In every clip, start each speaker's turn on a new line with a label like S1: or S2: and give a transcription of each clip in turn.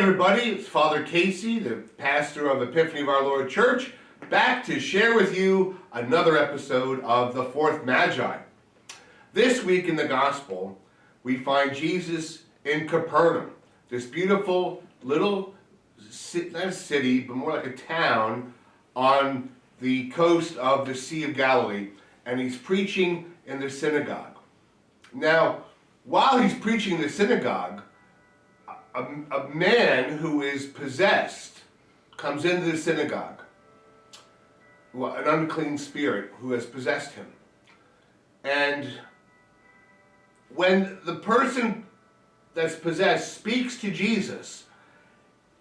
S1: everybody, it's Father Casey, the pastor of Epiphany of Our Lord Church, back to share with you another episode of the Fourth Magi. This week in the Gospel, we find Jesus in Capernaum, this beautiful little, not a city, but more like a town on the coast of the Sea of Galilee, and he's preaching in the synagogue. Now, while he's preaching in the synagogue, a man who is possessed comes into the synagogue, an unclean spirit who has possessed him. And when the person that's possessed speaks to Jesus,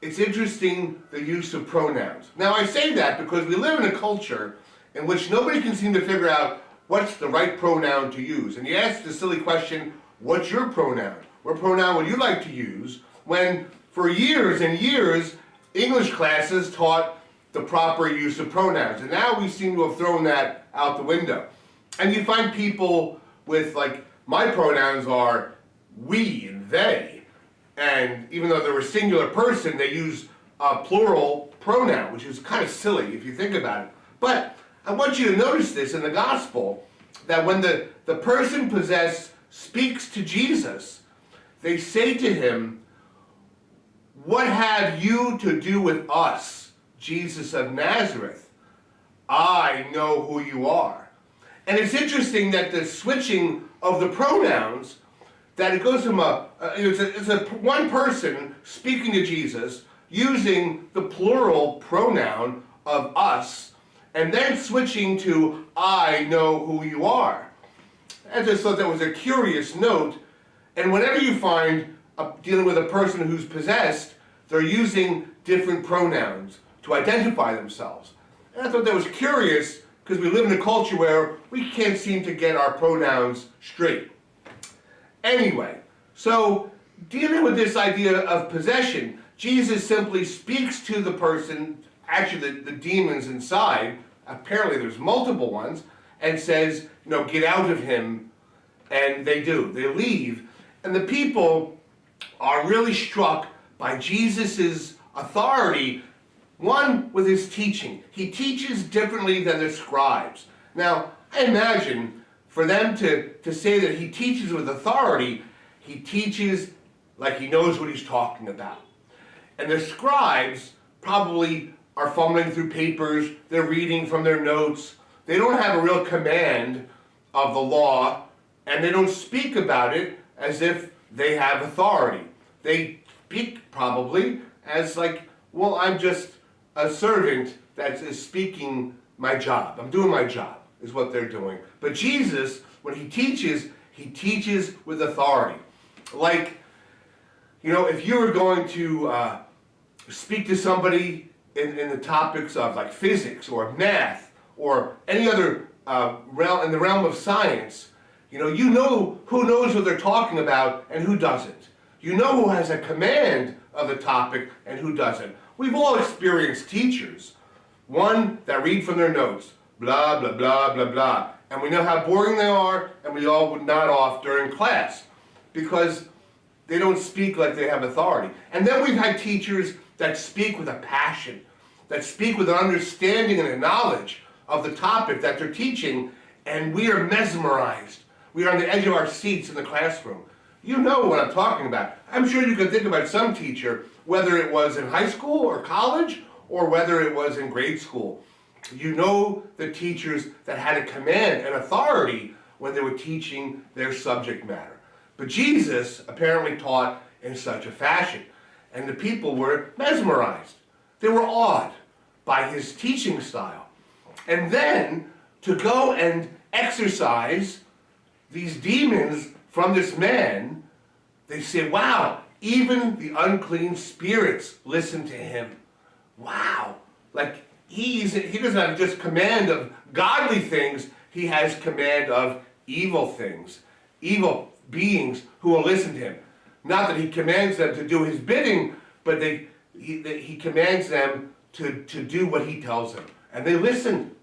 S1: it's interesting the use of pronouns. Now I say that because we live in a culture in which nobody can seem to figure out what's the right pronoun to use. And you ask the silly question, what's your pronoun? What pronoun would you like to use? When for years and years, English classes taught the proper use of pronouns. And now we seem to have thrown that out the window. And you find people with, like, my pronouns are we and they. And even though they're a singular person, they use a plural pronoun, which is kind of silly if you think about it. But I want you to notice this in the gospel, that when the person possessed speaks to Jesus, they say to him, "What have you to do with us, Jesus of Nazareth? I know who you are." And it's interesting that the switching of the pronouns, that it goes from one person speaking to Jesus using the plural pronoun of us, and then switching to "I know who you are." I just thought that was a curious note. And whenever you find dealing with a person who's possessed, they're using different pronouns to identify themselves. And I thought that was curious because we live in a culture where we can't seem to get our pronouns straight. Anyway, so dealing with this idea of possession, Jesus simply speaks to the person, actually the demons inside, apparently there's multiple ones, and says, get out of him. And they do. They leave. And the people are really struck by Jesus' authority, one, with his teaching. He teaches differently than the scribes. Now, I imagine for them to say that he teaches with authority, he teaches like he knows what he's talking about. And the scribes probably are fumbling through papers, they're reading from their notes, they don't have a real command of the law, and they don't speak about it as if they have authority. They speak probably as like, well, I'm just a servant that is speaking my job. I'm doing my job, is what they're doing. But Jesus, when he teaches with authority. Like, if you were going to speak to somebody in the topics of like physics or math or any other realm in the realm of science, you know who knows what they're talking about and who doesn't. You know who has a command of the topic and who doesn't. We've all experienced teachers. One that read from their notes, blah, blah, blah, blah, blah. And we know how boring they are, and we all would nod off during class because they don't speak like they have authority. And then we've had teachers that speak with a passion, that speak with an understanding and a knowledge of the topic that they're teaching, and we are mesmerized. We are on the edge of our seats in the classroom. You know what I'm talking about. I'm sure you can think about some teacher, whether it was in high school or college, or whether it was in grade school. You know the teachers that had a command and authority when they were teaching their subject matter. But Jesus apparently taught in such a fashion, and the people were mesmerized. They were awed by his teaching style. And then to go and exorcise these demons from this man, they say, wow, even the unclean spirits listen to him. Wow. Like, he doesn't have just command of godly things, he has command of evil things, evil beings who will listen to him. Not that he commands them to do his bidding, but he commands them to do what he tells them. And they listen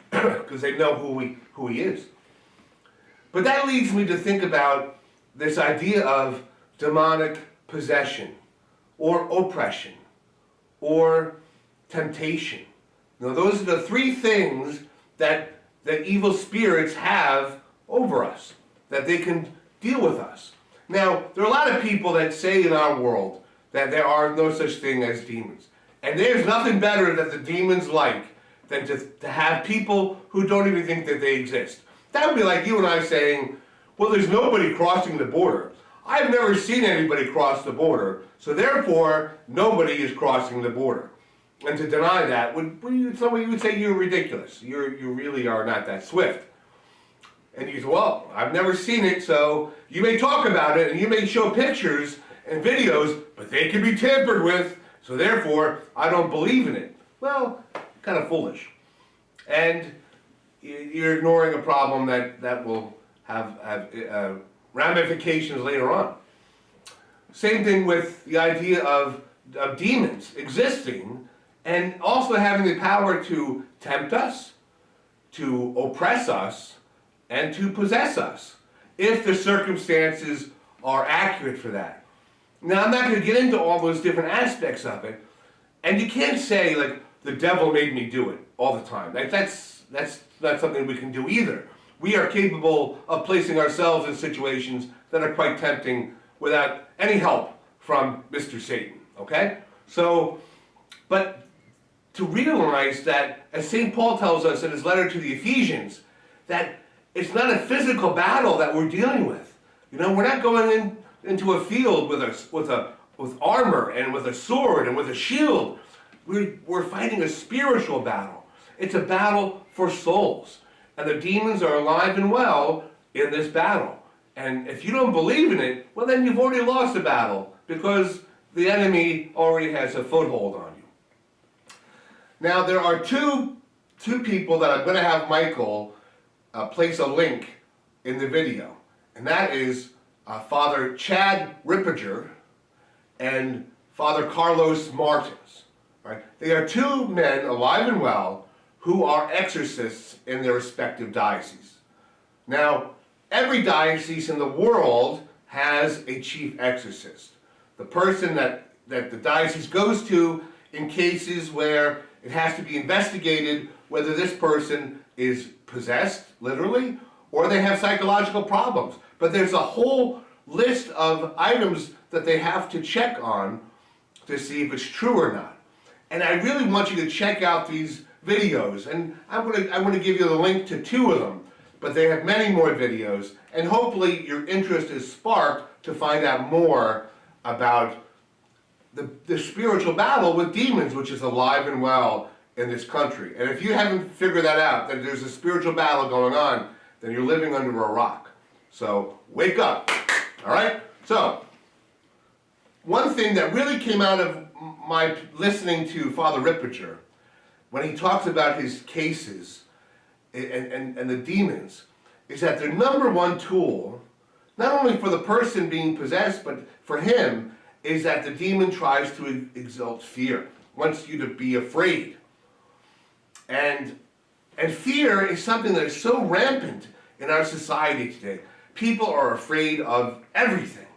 S1: because they know who he is. But that leads me to think about this idea of demonic possession. or oppression, or temptation. Those are the three things that evil spirits have over us, that they can deal with us. Now, there are a lot of people that say in our world that there are no such thing as demons. And there's nothing better that the demons like than to have people who don't even think that they exist. That would be like you and I saying, well, there's nobody crossing the border. I've never seen anybody cross the border, so therefore, nobody is crossing the border. And to deny that, somebody would say you're ridiculous. You really are not that swift. And you say, well, I've never seen it, so you may talk about it, and you may show pictures and videos, but they can be tampered with, so therefore, I don't believe in it. Well, kind of foolish. And you're ignoring a problem that will have ramifications later on. Same thing with the idea of demons existing and also having the power to tempt us, to oppress us, and to possess us, if the circumstances are accurate for that. Now, I'm not going to get into all those different aspects of it, and you can't say, like, the devil made me do it all the time. That's not something we can do either. We are capable of placing ourselves in situations that are quite tempting without any help from Mr. Satan, okay? So, but to realize that, as St. Paul tells us in his letter to the Ephesians, that it's not a physical battle that we're dealing with. We're not going into a field with armor and with a sword and with a shield. We're fighting a spiritual battle. It's a battle for souls. And the demons are alive and well in this battle. And if you don't believe in it, well, then you've already lost the battle, because the enemy already has a foothold on you. Now, there are two people that I'm going to have Michael place a link in the video. And that is Father Chad Ripperger and Father Carlos Martins. Right? They are two men, alive and well, who are exorcists in their respective dioceses. Now, every diocese in the world has a chief exorcist. The person that the diocese goes to in cases where it has to be investigated whether this person is possessed, literally, or they have psychological problems. But there's a whole list of items that they have to check on to see if it's true or not. And I really want you to check out these videos, and I'm going to give you the link to two of them, but they have many more videos, and hopefully your interest is sparked to find out more about the spiritual battle with demons, which is alive and well in this country. And if you haven't figured that out, that there's a spiritual battle going on, then you're living under a rock. So wake up, all right? So one thing that really came out of my listening to Father Ripperger, when he talks about his cases and the demons, is that their number one tool, not only for the person being possessed, but for him, is that the demon tries to exalt fear, wants you to be afraid. And fear is something that is so rampant in our society today. People are afraid of everything.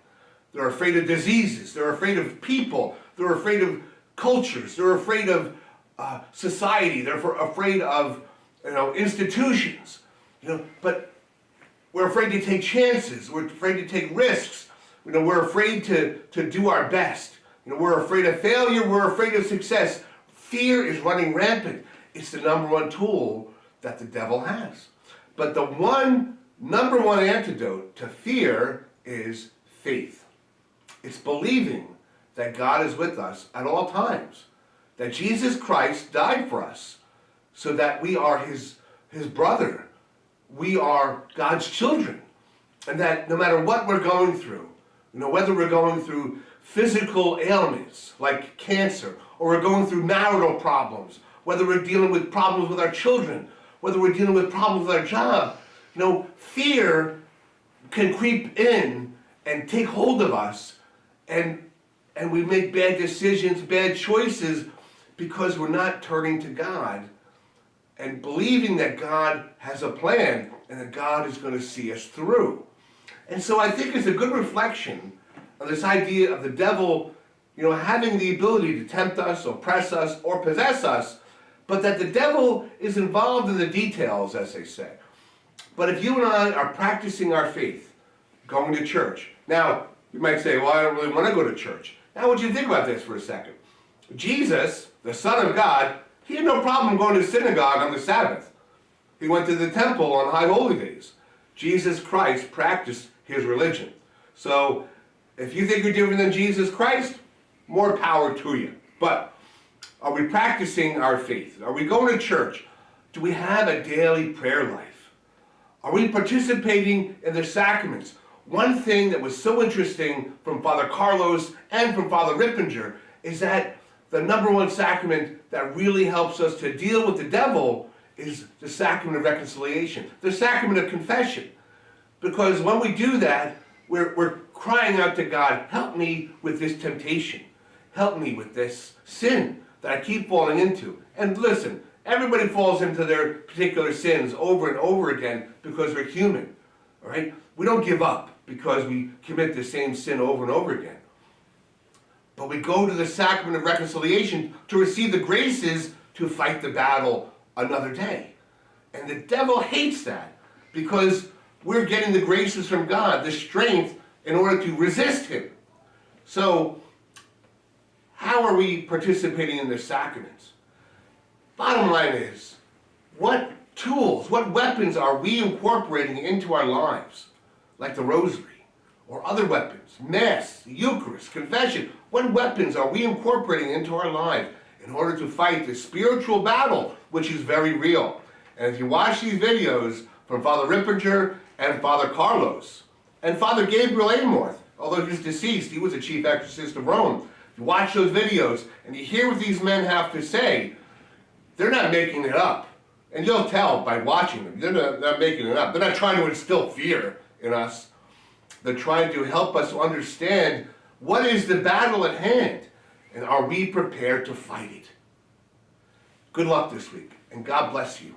S1: They're afraid of diseases. They're afraid of people. They're afraid of cultures. They're afraid of society. They're afraid of institutions. But we're afraid to take chances. We're afraid to take risks. We're afraid to do our best. We're afraid of failure. We're afraid of success. Fear is running rampant. It's the number one tool that the devil has. But the number one antidote to fear is faith. It's believing that God is with us at all times, that Jesus Christ died for us so that we are his brother. We are God's children. And that no matter what we're going through, whether we're going through physical ailments like cancer, or we're going through marital problems, whether we're dealing with problems with our children, whether we're dealing with problems with our job, fear can creep in and take hold of us, and we make bad decisions, bad choices, because we're not turning to God and believing that God has a plan and that God is going to see us through. And so I think it's a good reflection on this idea of the devil, having the ability to tempt us, oppress us, or possess us, but that the devil is involved in the details, as they say. But if you and I are practicing our faith, going to church. Now, you might say, well, I don't really want to go to church. Now, I want you to think about this for a second. Jesus, the Son of God, he had no problem going to synagogue on the Sabbath. He went to the temple on high holy days. Jesus Christ practiced his religion. So, if you think you're different than Jesus Christ, more power to you. But, are we practicing our faith? Are we going to church? Do we have a daily prayer life? Are we participating in the sacraments? One thing that was so interesting from Father Carlos and from Father Rippinger is that the number one sacrament that really helps us to deal with the devil is the sacrament of reconciliation, the sacrament of confession. Because when we do that, we're crying out to God, help me with this temptation. Help me with this sin that I keep falling into. And listen, everybody falls into their particular sins over and over again because we're human. All right? We don't give up because we commit the same sin over and over again. But we go to the sacrament of reconciliation to receive the graces to fight the battle another day. And the devil hates that because we're getting the graces from God, the strength in order to resist him. So, how are we participating in the sacraments? Bottom line is, what tools, what weapons are we incorporating into our lives? Like the rosary, or other weapons, Mass, Eucharist, confession. What weapons are we incorporating into our life in order to fight the spiritual battle, which is very real? And if you watch these videos from Father Rippinger and Father Carlos, and Father Gabriel Amorth, although he's deceased, he was a chief exorcist of Rome. You watch those videos and you hear what these men have to say, they're not making it up. And you'll tell by watching them, they're not making it up. They're not trying to instill fear in us. They're trying to help us understand what is the battle at hand and are we prepared to fight it. Good luck this week and God bless you.